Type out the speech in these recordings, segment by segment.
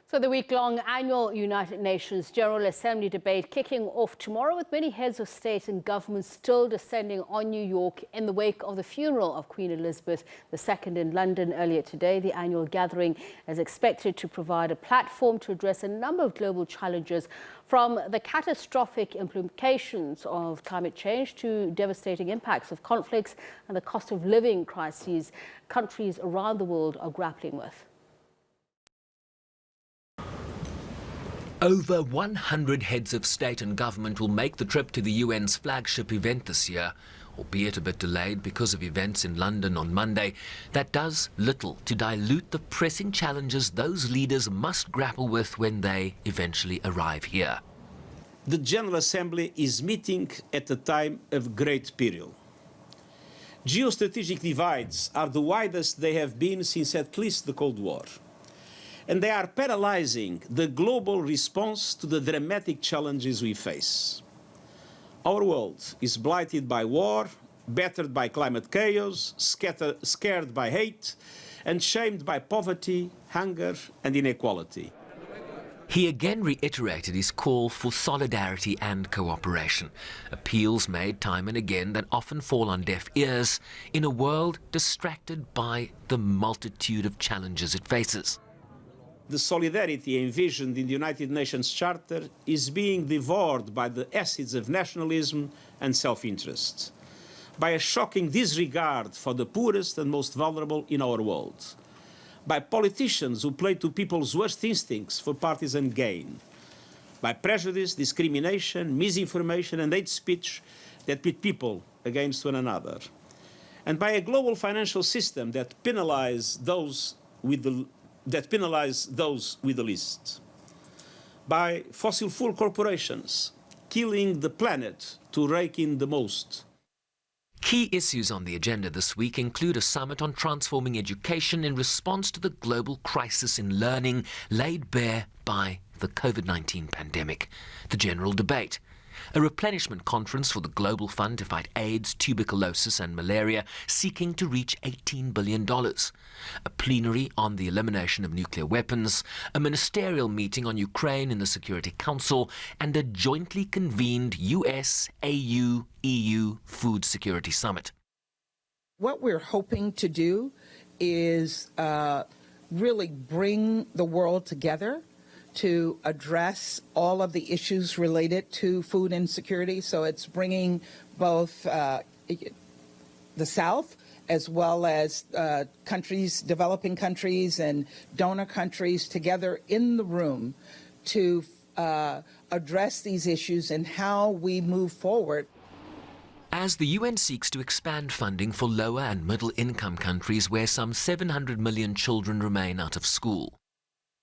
So the week-long annual United Nations General Assembly debate kicking off tomorrow with many heads of state and government still descending on New York in the wake of the funeral of Queen Elizabeth II in London earlier today. The annual gathering is expected to provide a platform to address a number of global challenges, from the catastrophic implications of climate change to devastating impacts of conflicts and the cost of living crises countries around the world are grappling with. Over 100 heads of state and government will make the trip to the UN's flagship event this year, albeit a bit delayed because of events in London on Monday. That does little to dilute the pressing challenges those leaders must grapple with when they eventually arrive here. The General Assembly is meeting at a time of great peril. Geostrategic divides are the widest they have been since at least the Cold War. And they are paralyzing the global response to the dramatic challenges we face. Our world is blighted by war, battered by climate chaos, scared by hate, and shamed by poverty, hunger, and inequality. He again reiterated his call for solidarity and cooperation, appeals made time and again that often fall on deaf ears in a world distracted by the multitude of challenges it faces. The solidarity envisioned in the United Nations Charter is being devoured by the acids of nationalism and self-interest, by a shocking disregard for the poorest and most vulnerable in our world, by politicians who play to people's worst instincts for partisan gain, by prejudice, discrimination, misinformation and hate speech that pit people against one another, and by a global financial system that penalizes those with the least, by fossil fuel corporations killing the planet to rake in the most. Key issues on the agenda this week include a summit on transforming education in response to the global crisis in learning laid bare by the COVID-19 pandemic, the general debate, a replenishment conference for the Global Fund to fight AIDS, tuberculosis and malaria, seeking to reach $18 billion, a plenary on the elimination of nuclear weapons, a ministerial meeting on Ukraine in the Security Council, and a jointly convened US, AU, EU Food Security Summit. What we're hoping to do is really bring the world together to address all of the issues related to food insecurity. So it's bringing both the South as well as countries, developing countries and donor countries together in the room to address these issues and how we move forward. As the UN seeks to expand funding for lower and middle income countries where some 700 million children remain out of school.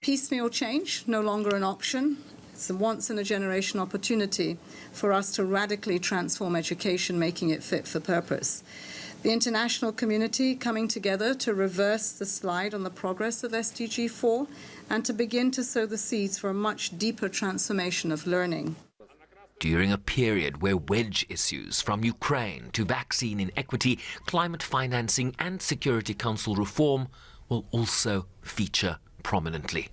Piecemeal change, no longer an option. It's a once-in-a-generation opportunity for us to radically transform education, making it fit for purpose. The international community coming together to reverse the slide on the progress of SDG 4 and to begin to sow the seeds for a much deeper transformation of learning. During a period where wedge issues from Ukraine to vaccine inequity, climate financing and Security Council reform will also feature prominently.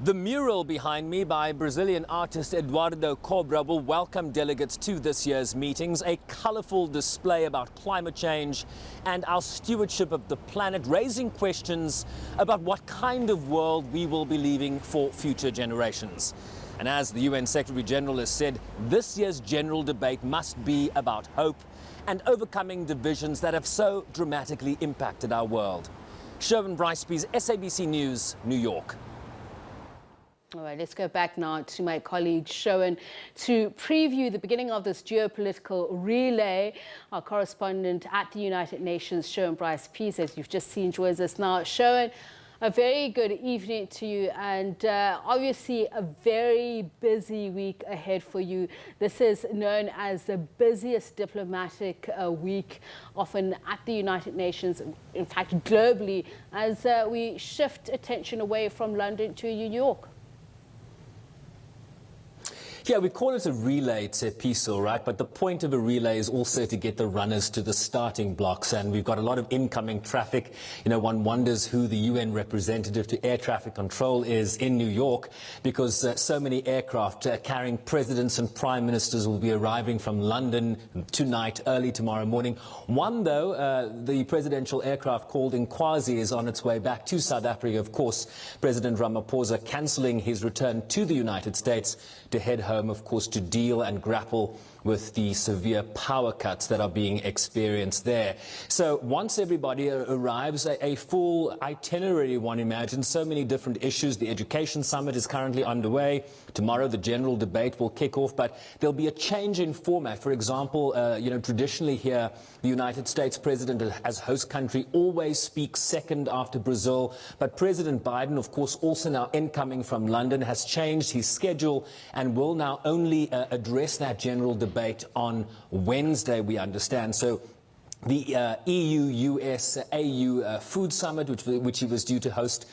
The mural behind me by Brazilian artist Eduardo Cobra will welcome delegates to this year's meetings, a colourful display about climate change and our stewardship of the planet, raising questions about what kind of world we will be leaving for future generations. And as the UN Secretary General has said, this year's general debate must be about hope and overcoming divisions that have so dramatically impacted our world. Sherwin Bryce-Pease, SABC News, New York. All right, let's go back now to my colleague Sherwin to preview the beginning of this geopolitical relay. Our correspondent at the United Nations, Sherwin Bryce-Pease, as you've just seen, joins us now. Sherwin, a very good evening to you, and obviously a very busy week ahead for you. This is known as the busiest diplomatic week, often at the United Nations, in fact globally, as we shift attention away from London to New York. Yeah, we call it a relay, Tsepiso, right? But the point of a relay is also to get the runners to the starting blocks. And we've got a lot of incoming traffic. You know, one wonders who the UN representative to air traffic control is in New York, because so many aircraft carrying presidents and prime ministers will be arriving from London tonight, early tomorrow morning. One, though, the presidential aircraft called Nkwazi is on its way back to South Africa. Of course, President Ramaphosa cancelling his return to the United States to head home, of course, to deal and grapple with the severe power cuts that are being experienced there. So once everybody arrives, a full itinerary, one imagines, so many different issues. The education summit is currently underway. Tomorrow the general debate will kick off, but there'll be a change in format. For example, you know, traditionally here, the United States president as host country always speaks second after Brazil, but President Biden, of course, also now incoming from London, has changed his schedule and will now only address that general debate on Wednesday, we understand. So the EU-US-AU Food Summit, which he was due to host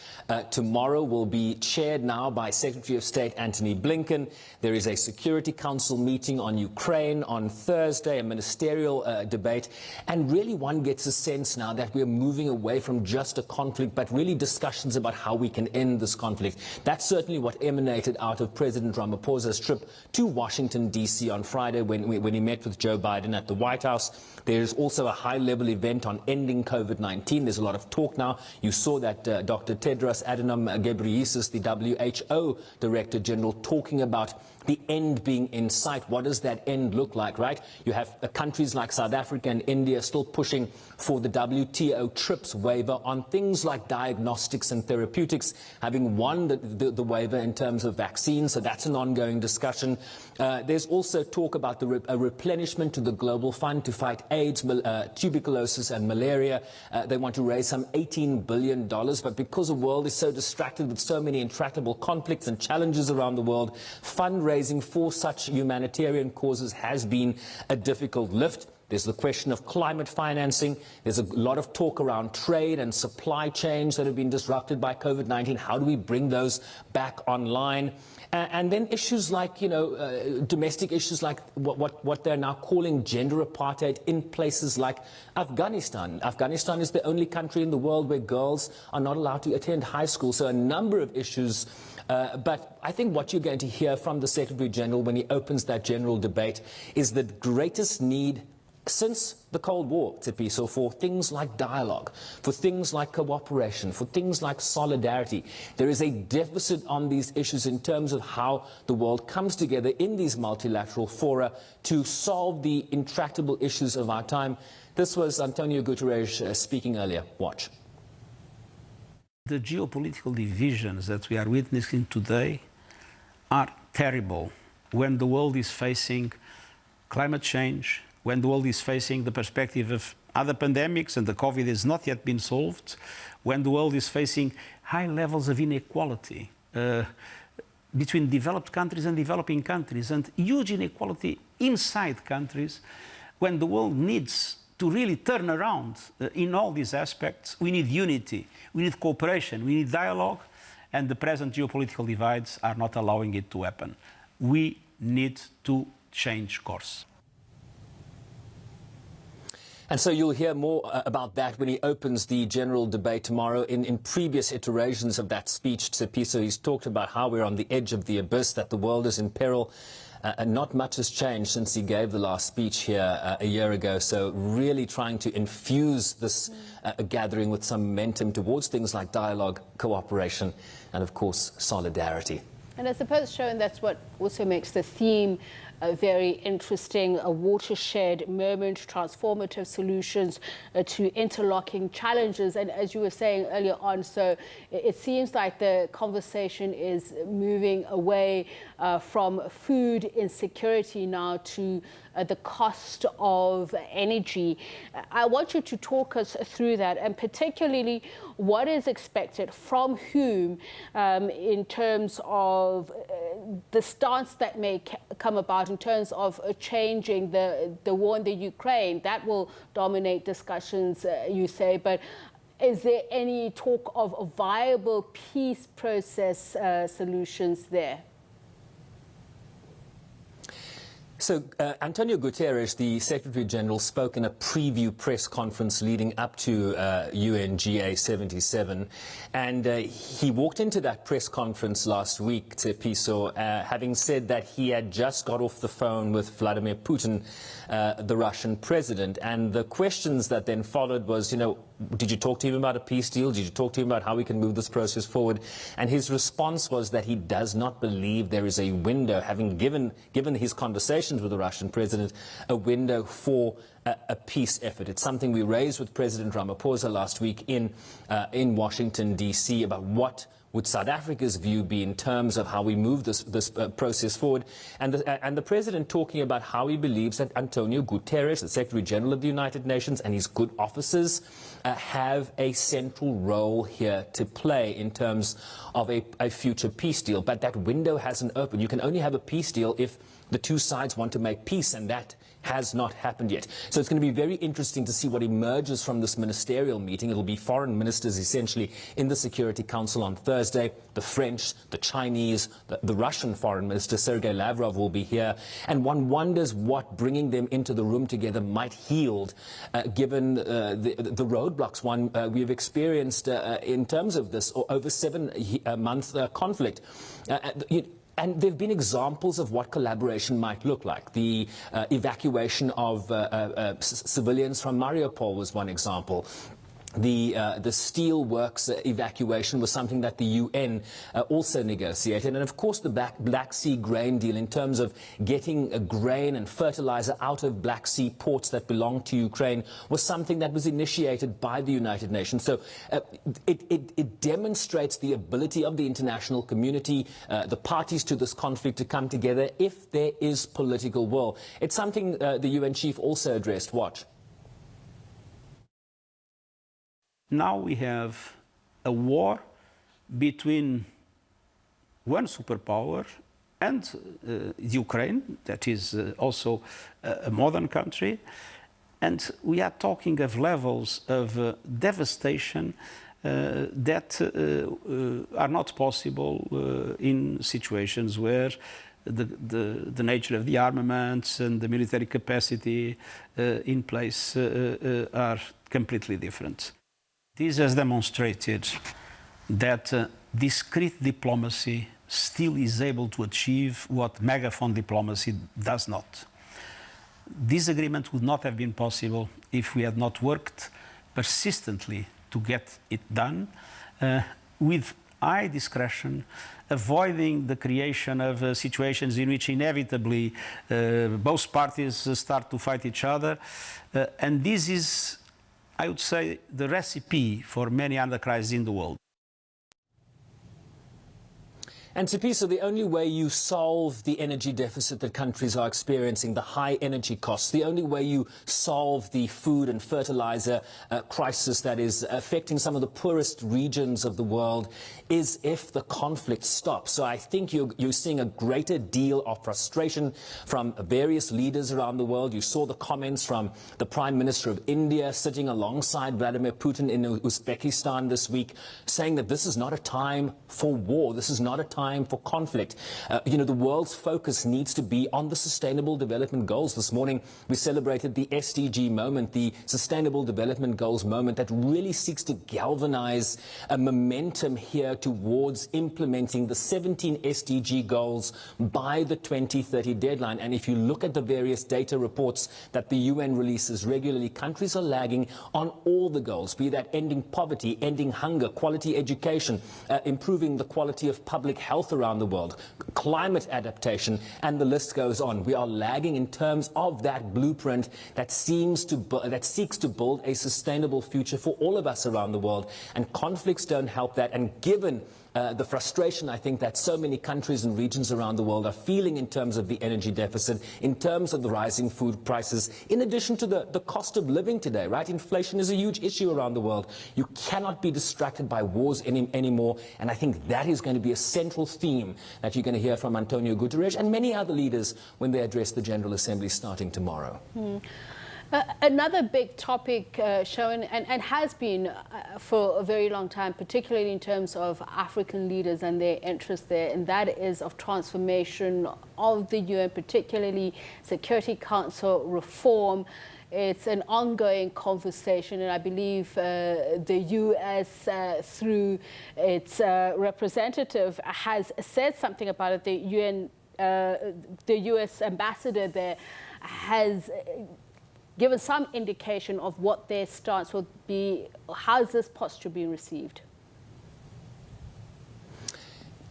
tomorrow, will be chaired now by Secretary of State Antony Blinken. There is a Security Council meeting on Ukraine on Thursday, a ministerial debate. And really one gets a sense now that we're moving away from just a conflict, but really discussions about how we can end this conflict. That's certainly what emanated out of President Ramaphosa's trip to Washington, D.C. on Friday when he met with Joe Biden at the White House. There is also a high-level event on ending COVID-19. There's a lot of talk now. You saw that Dr. Tedros Adhanom Ghebreyesus, the WHO Director General, talking about the end being in sight. What does that end look like, right? You have countries like South Africa and India still pushing for the WTO TRIPS waiver on things like diagnostics and therapeutics, having won the waiver in terms of vaccines. So that's an ongoing discussion. There's also talk about a replenishment to the Global Fund to fight AIDS, tuberculosis and malaria. They want to raise some $18 billion, but because the world is so distracted with so many intractable conflicts and challenges around the world, fundraising for such humanitarian causes has been a difficult lift. There's the question of climate financing. There's a lot of talk around trade and supply chains that have been disrupted by COVID-19. How do we bring those back online? And then issues like, you know, domestic issues like what they're now calling gender apartheid in places like Afghanistan. Afghanistan is the only country in the world where girls are not allowed to attend high school. So a number of issues. But I think what you're going to hear from the Secretary General when he opens that general debate is the greatest need since the Cold War, Tsepiso, for things like dialogue, for things like cooperation, for things like solidarity. There is a deficit on these issues in terms of how the world comes together in these multilateral fora to solve the intractable issues of our time. This was Antonio Guterres speaking earlier. Watch. The geopolitical divisions that we are witnessing today are terrible when the world is facing climate change, when the world is facing the perspective of other pandemics and the COVID has not yet been solved, when the world is facing high levels of inequality between developed countries and developing countries, and huge inequality inside countries, when the world needs to really turn around in all these aspects, we need unity, we need cooperation, we need dialogue, and the present geopolitical divides are not allowing it to happen. We need to change course. And so you'll hear more about that when he opens the general debate tomorrow. In previous iterations of that speech, Tsepiso, he's talked about how we're on the edge of the abyss, that the world is in peril. And not much has changed since he gave the last speech here a year ago. So really trying to infuse this gathering with some momentum towards things like dialogue, cooperation, and of course, solidarity. And I suppose, Sherwin, that's what also makes the theme very interesting, a watershed moment, transformative solutions to interlocking challenges. And as you were saying earlier on, so it seems like the conversation is moving away from food insecurity now to the cost of energy. I want you to talk us through that, and particularly what is expected from whom in terms of the stance that may come about in terms of changing the war in the Ukraine. That will dominate discussions, you say, but is there any talk of a viable peace process solutions there? So Antonio Guterres, the Secretary General, spoke in a preview press conference leading up to UNGA 77. And he walked into that press conference last week, Tsepiso, having said that he had just got off the phone with Vladimir Putin, the Russian president. And the questions that then followed was, you know, did you talk to him about a peace deal? Did you talk to him about how we can move this process forward? And his response was that he does not believe there is a window, having given his conversations with the Russian president, a window for a peace effort. It's something we raised with President Ramaphosa last week in Washington, D.C., about what would South Africa's view be in terms of how we move this process forward? And the president talking about how he believes that Antonio Guterres, the Secretary General of the United Nations, and his good officers have a central role here to play in terms of a future peace deal. But that window hasn't opened. You can only have a peace deal if the two sides want to make peace, and that has not happened yet. So it's going to be very interesting to see what emerges from this ministerial meeting. It'll be foreign ministers essentially in the Security Council on Thursday. The French, the Chinese, the Russian foreign minister, Sergei Lavrov, will be here. And one wonders what bringing them into the room together might yield, given the roadblocks we've experienced in terms of this over 7-month conflict. And there have been examples of what collaboration might look like. The evacuation of civilians from Mariupol was one example. The steel works evacuation was something that the UN also negotiated. And of course the Black Sea grain deal, in terms of getting grain and fertilizer out of Black Sea ports that belong to Ukraine, was something that was initiated by the United Nations. So it demonstrates the ability of the international community, the parties to this conflict, to come together if there is political will. It's something the UN chief also addressed. Watch. Now we have a war between one superpower and Ukraine, that is also a modern country. And we are talking of levels of devastation that are not possible in situations where the nature of the armaments and the military capacity in place are completely different. This has demonstrated that discreet diplomacy still is able to achieve what megaphone diplomacy does not. This agreement would not have been possible if we had not worked persistently to get it done with high discretion, avoiding the creation of situations in which inevitably both parties start to fight each other. And this is, I would say, the recipe for many other crises in the world. And Tsepiso, the only way you solve the energy deficit that countries are experiencing, the high energy costs, the only way you solve the food and fertilizer crisis that is affecting some of the poorest regions of the world, is if the conflict stops. So I think you're seeing a greater deal of frustration from various leaders around the world. You saw the comments from the Prime Minister of India sitting alongside Vladimir Putin in Uzbekistan this week, saying that this is not a time for war. This is not a time for conflict. The world's focus needs to be on the Sustainable Development Goals. This morning we celebrated the SDG moment, the Sustainable Development Goals moment, that really seeks to galvanize a momentum here towards implementing the 17 SDG goals by the 2030 deadline. And if you look at the various data reports that the UN releases regularly, countries are lagging on all the goals, be that ending poverty, ending hunger, quality education, improving the quality of public health around the world, climate adaptation, and the list goes on. We are lagging in terms of that blueprint that seeks to build a sustainable future for all of us around the world. And conflicts don't help that. And given the frustration, I think, that so many countries and regions around the world are feeling in terms of the energy deficit, in terms of the rising food prices, in addition to the cost of living today, right? Inflation is a huge issue around the world. You cannot be distracted by wars anymore. And I think that is going to be a central theme that you're going to hear from Antonio Guterres and many other leaders when they address the General Assembly starting tomorrow. Another big topic, Sherwin, and has been for a very long time, particularly in terms of African leaders and their interest there, and that is of transformation of the UN, particularly Security Council reform. It's an ongoing conversation, and I believe the US, through its representative, has said something about it. The US ambassador there has given some indication of what their stance will be. How's this posture being received?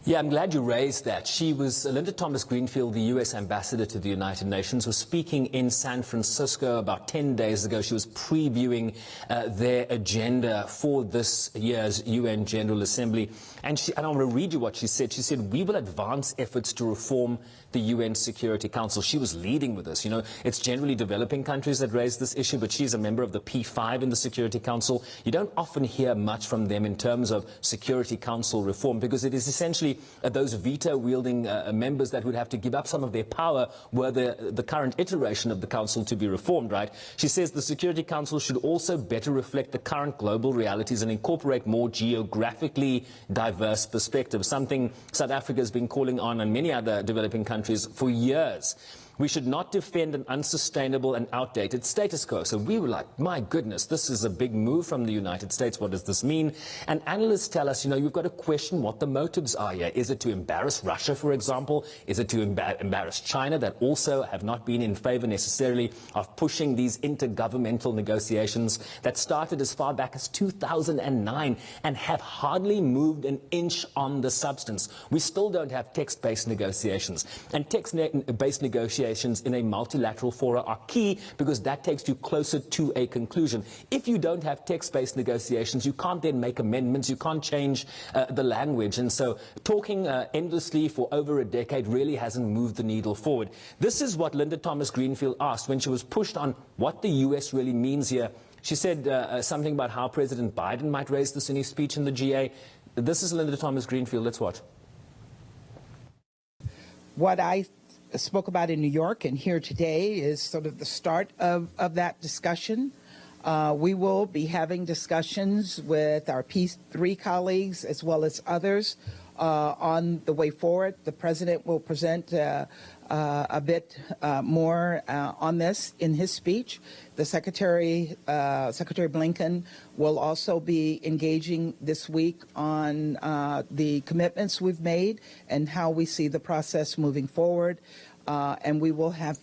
Yeah, I'm glad you raised that. Linda Thomas-Greenfield, the U.S. ambassador to the United Nations, was speaking in San Francisco about 10 days ago. She was previewing their agenda for this year's UN General Assembly. And I want to read you what she said. She said, "We will advance efforts to reform the UN Security Council." She was leading with this. You know, it's generally developing countries that raise this issue, but she's a member of the P5 in the Security Council. You don't often hear much from them in terms of Security Council reform, because it is essentially those veto-wielding members that would have to give up some of their power were the current iteration of the Council to be reformed, right? She says the Security Council should also better reflect the current global realities and incorporate more geographically diverse perspectives, something South Africa has been calling on and many other developing countries for years. We should not defend an unsustainable and outdated status quo. So we were like, my goodness, this is a big move from the United States. What does this mean? And analysts tell us, you know, you've got to question what the motives are here. Is it to embarrass Russia, for example? Is it to embarrass China, that also have not been in favor necessarily of pushing these intergovernmental negotiations that started as far back as 2009 and have hardly moved an inch on the substance? We still don't have text-based negotiations. And text-based negotiations in a multilateral fora are key, because that takes you closer to a conclusion. If you don't have text-based negotiations, you can't then make amendments, you can't change the language. And so talking endlessly for over a decade really hasn't moved the needle forward. This is what Linda Thomas-Greenfield asked when she was pushed on what the US really means here. She said something about how President Biden might raise this in his speech in the GA. This is Linda Thomas-Greenfield. Let's watch. What I spoke about in New York and here today is sort of the start of that discussion. We will be having discussions with our P3 colleagues as well as others on the way forward. The President will present a bit more on this in his speech. The Secretary Blinken will also be engaging this week on the commitments we've made and how we see the process moving forward. And we will have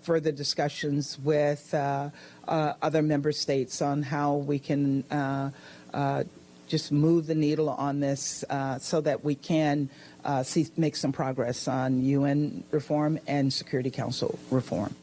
further discussions with other member states on how we can just move the needle on this so that we can make some progress on UN reform and Security Council reform.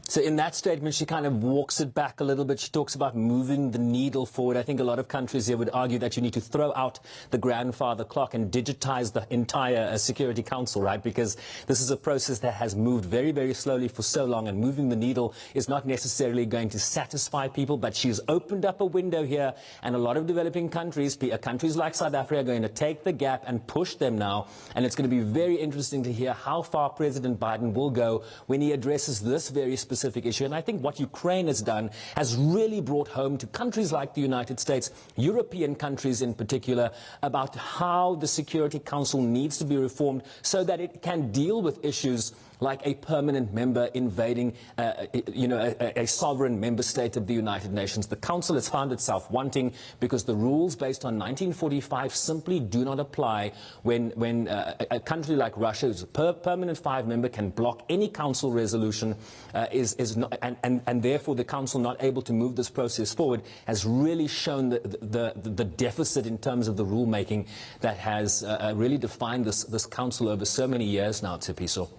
So in that statement, she kind of walks it back a little bit. She talks about moving the needle forward. I think a lot of countries here would argue that you need to throw out the grandfather clock and digitize the entire Security Council, right? Because this is a process that has moved very, very slowly for so long, and moving the needle is not necessarily going to satisfy people. But she's opened up a window here, and a lot of developing countries, countries like South Africa, are going to take the gap and push them now. And it's going to be very interesting to hear how far President Biden will go when he addresses this very specific issue. And I think what Ukraine has done has really brought home to countries like the United States, European countries in particular, about how the Security Council needs to be reformed so that it can deal with issues like a permanent member invading, a sovereign member state of the United Nations. The Council has found itself wanting, because the rules based on 1945 simply do not apply when a country like Russia, who's a permanent 5 member, can block any Council resolution, and therefore the Council not able to move this process forward, has really shown the deficit in terms of the rulemaking that has really defined this Council over so many years now, Tsepiso.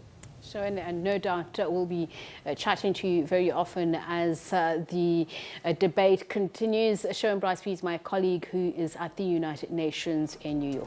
And no doubt we'll be chatting to you very often as the debate continues. Sherwin Bryce-Pease, my colleague who is at the United Nations in New York.